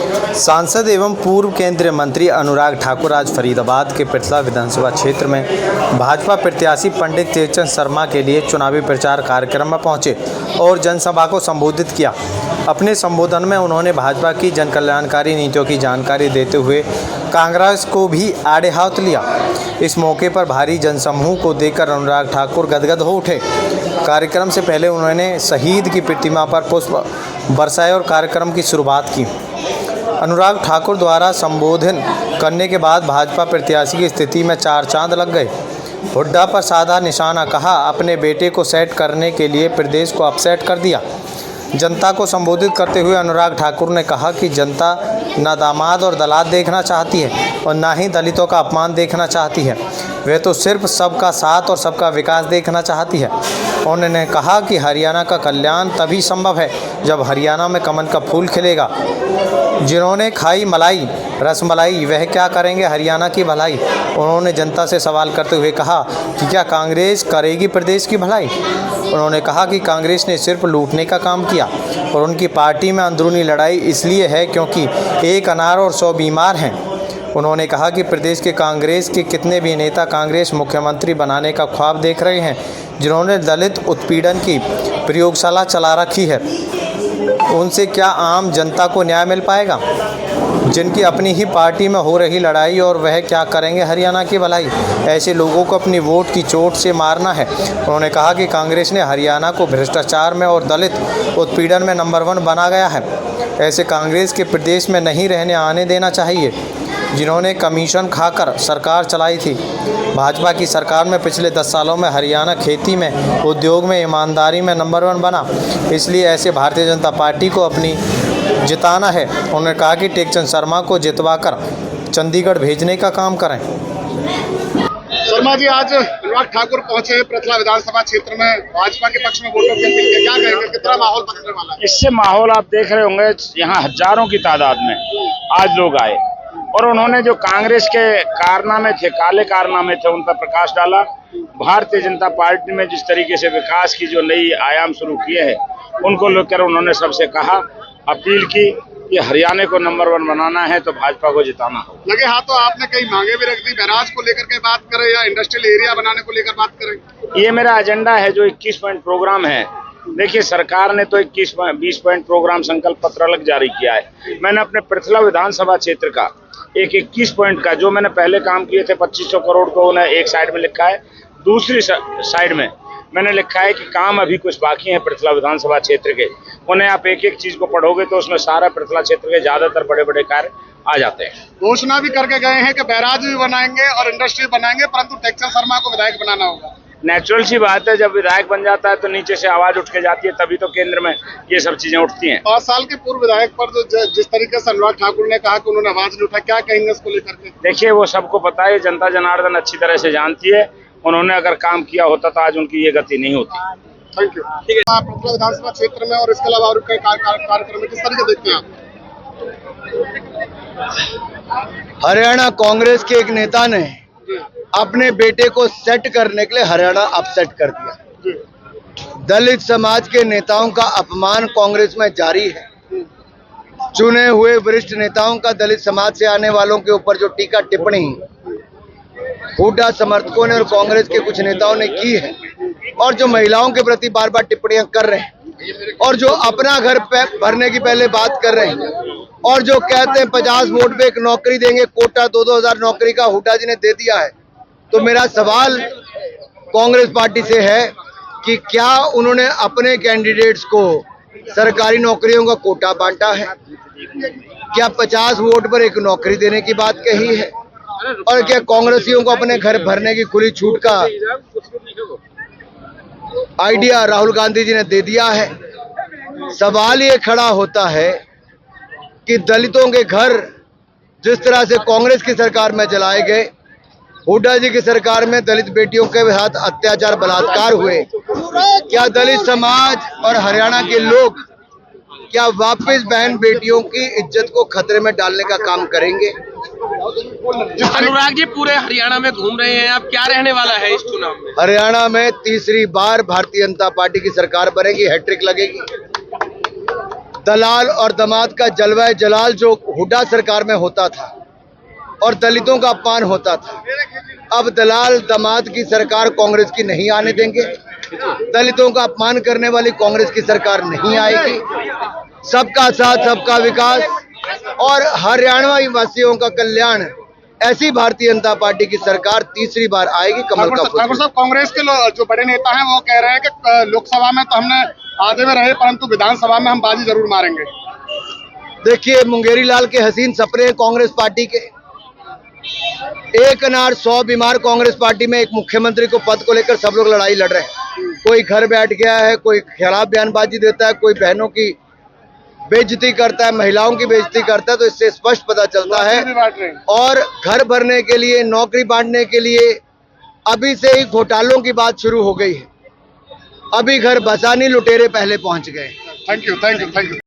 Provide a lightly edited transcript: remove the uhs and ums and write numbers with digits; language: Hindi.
सांसद एवं पूर्व केंद्रीय मंत्री अनुराग ठाकुर आज फरीदाबाद के पृथला विधानसभा क्षेत्र में भाजपा प्रत्याशी पंडित टेकचंद शर्मा के लिए चुनावी प्रचार कार्यक्रम में पहुंचे और जनसभा को संबोधित किया। अपने संबोधन में उन्होंने भाजपा की जनकल्याणकारी नीतियों की जानकारी देते हुए कांग्रेस को भी आड़े हाथ लिया। इस मौके पर भारी जनसमूह को देखकर अनुराग ठाकुर गदगद हो उठे। कार्यक्रम से पहले उन्होंने शहीद की प्रतिमा पर पुष्प बरसाए और कार्यक्रम की शुरुआत की। अनुराग ठाकुर द्वारा संबोधन करने के बाद भाजपा प्रत्याशी की स्थिति में चार चांद लग गए। हुड्डा पर साधा निशाना कहा, अपने बेटे को सेट करने के लिए प्रदेश को अपसेट कर दिया। जनता को संबोधित करते हुए अनुराग ठाकुर ने कहा कि जनता न दामाद और दलाल देखना चाहती है और न ही दलितों का अपमान देखना चाहती है, वह तो सिर्फ सबका साथ और सबका विकास देखना चाहती है। उन्होंने कहा कि हरियाणा का कल्याण तभी संभव है जब हरियाणा में कमल का फूल खिलेगा। जिन्होंने खाई मलाई रसमलाई वह क्या करेंगे हरियाणा की भलाई। उन्होंने जनता से सवाल करते हुए कहा कि क्या कांग्रेस करेगी प्रदेश की भलाई। उन्होंने कहा कि कांग्रेस ने सिर्फ लूटने का काम किया और उनकी पार्टी में अंदरूनी लड़ाई इसलिए है क्योंकि एक अनार और 100 बीमार हैं। उन्होंने कहा कि प्रदेश के कांग्रेस के कितने भी नेता कांग्रेस मुख्यमंत्री बनाने का ख्वाब देख रहे हैं, जिन्होंने दलित उत्पीड़न की प्रयोगशाला चला रखी है, उनसे क्या आम जनता को न्याय मिल पाएगा। जिनकी अपनी ही पार्टी में हो रही लड़ाई और वह क्या करेंगे हरियाणा की भलाई। ऐसे लोगों को अपनी वोट की चोट से मारना है। उन्होंने कहा कि कांग्रेस ने हरियाणा को भ्रष्टाचार में और दलित उत्पीड़न में नंबर 1 बना गया है। ऐसे कांग्रेस के प्रदेश में नहीं रहने आने देना चाहिए, जिन्होंने कमीशन खाकर सरकार चलाई थी। भाजपा की सरकार में पिछले 10 सालों में हरियाणा खेती में, उद्योग में, ईमानदारी में नंबर 1 बना। इसलिए ऐसे भारतीय जनता पार्टी को अपनी जिताना है। उन्होंने कहा कि टेकचंद शर्मा को जितवाकर चंडीगढ़ भेजने का काम करें। शर्मा जी, आज अनुराग ठाकुर पहुंचे पृथला विधानसभा क्षेत्र में भाजपा के पक्ष में वोटों की अपील की, क्या कहेंगे, कितना माहौल बनने वाला है? इससे माहौल आप देख रहे होंगे, यहाँ हजारों की तादाद में आज लोग आए और उन्होंने जो कांग्रेस के कारनामे थे, काले कारनामे थे, उन पर प्रकाश डाला। भारतीय जनता पार्टी में जिस तरीके से विकास की जो नई आयाम शुरू किए हैं, उनको लेकर उन्होंने सबसे कहा, अपील की कि हरियाणा को नंबर 1 बनाना है तो भाजपा को जिताना हो। लगे हाथों आपने कई मांगे भी रख दी, बैराज को लेकर के बात करें या इंडस्ट्रियल एरिया बनाने को लेकर बात करें। ये मेरा एजेंडा है जो 21 पॉइंट प्रोग्राम है। देखिए, सरकार ने तो 20 पॉइंट प्रोग्राम संकल्प पत्र अलग जारी किया है। मैंने अपने पृथला विधानसभा क्षेत्र का 21 पॉइंट का जो मैंने पहले काम किए थे 2500 करोड़ को उन्हें एक साइड में लिखा है। दूसरी साइड में मैंने लिखा है कि काम अभी कुछ बाकी है पृथला विधानसभा क्षेत्र के। उन्हें आप एक एक चीज को पढ़ोगे तो उसमें सारा पृथला क्षेत्र के ज्यादातर बड़े बड़े कार्य आ जाते हैं। घोषणा भी करके गए हैं कि बैराज भी बनाएंगे और इंडस्ट्री बनाएंगे, परंतु टेकचंद शर्मा को विधायक बनाना होगा। नेचुरल सी बात है, जब विधायक बन जाता है तो नीचे से आवाज उठ के जाती है, तभी तो केंद्र में ये सब चीजें उठती हैं। 5 साल के पूर्व विधायक पर जिस तरीके से अनुराग ठाकुर ने कहा कि उन्होंने आवाज नहीं उठाई, क्या कहेंगे इसको लेकर के? देखिए, वो सबको पता है, जनता जनार्दन अच्छी तरह से जानती है। उन्होंने अगर काम किया होता तो आज उनकी ये गति नहीं होती। Thank you. ठीक है, पृथला विधानसभा क्षेत्र में और इसके अलावा और कई कार्यक्रम में किस तरीके देखते हैं आप? हरियाणा कांग्रेस के एक नेता ने अपने बेटे को सेट करने के लिए हरियाणा अपसेट कर दिया। दलित समाज के नेताओं का अपमान कांग्रेस में जारी है। चुने हुए वरिष्ठ नेताओं का दलित समाज से आने वालों के ऊपर जो टीका टिप्पणी हुड्डा समर्थकों ने और कांग्रेस के कुछ नेताओं ने की है, और जो महिलाओं के प्रति बार बार टिप्पणियां कर रहे हैं, और जो अपना घर भरने की पहले बात कर रहे हैं, और जो कहते हैं 50 वोट पे एक नौकरी देंगे, कोटा 2-2 हजार नौकरी का हुड्डा जी ने दे दिया है। तो मेरा सवाल कांग्रेस पार्टी से है कि क्या उन्होंने अपने कैंडिडेट्स को सरकारी नौकरियों का कोटा बांटा है? क्या 50 वोट पर एक नौकरी देने की बात कही है? और क्या कांग्रेसियों को अपने घर भरने की खुली छूट का आइडिया राहुल गांधी जी ने दे दिया है? सवाल ये खड़ा होता है कि दलितों के घर जिस तरह से कांग्रेस की सरकार में जलाए गए, हुड्डा जी की सरकार में दलित बेटियों के साथ अत्याचार बलात्कार हुए, क्या दलित समाज और हरियाणा के लोग क्या वापस बहन बेटियों की इज्जत को खतरे में डालने का काम करेंगे? अनुराग जी पूरे हरियाणा में घूम रहे हैं, अब क्या रहने वाला है इस चुनाव में? हरियाणा में तीसरी बार भारतीय जनता पार्टी की सरकार बनेगी, हैट्रिक लगेगी। दलाल और दामाद का जलवा जलाल जो हुड्डा सरकार में होता था और दलितों का अपमान होता था, अब दलाल दामाद की सरकार कांग्रेस की नहीं आने देंगे। दलितों का अपमान करने वाली कांग्रेस की सरकार नहीं आएगी। सबका साथ, सबका विकास और हरियाणा वासियों का कल्याण, ऐसी भारतीय जनता पार्टी की सरकार तीसरी बार आएगी। कमल का फूल। ठाकुर साहब, कांग्रेस के जो बड़े नेता हैं वो कह रहे हैं कि लोकसभा में तो हमने आधे में रहे, परंतु विधानसभा में हम बाजी जरूर मारेंगे। देखिए, मुंगेरी लाल के हसीन सपने कांग्रेस पार्टी के, एक अनार 100 बीमार कांग्रेस पार्टी में एक मुख्यमंत्री को पद को लेकर सब लोग लड़ाई लड़ रहे हैं। कोई घर बैठ गया है, कोई खिलाफ बयानबाजी देता है, कोई बहनों की बेइज्जती करता है, महिलाओं की बेइज्जती करता है। तो इससे स्पष्ट पता चलता है। और घर भरने के लिए, नौकरी बांटने के लिए अभी से ही घोटालों की बात शुरू हो गई है। अभी घर बसानी, लुटेरे पहले पहुंच गए। Thank you, thank you, thank you.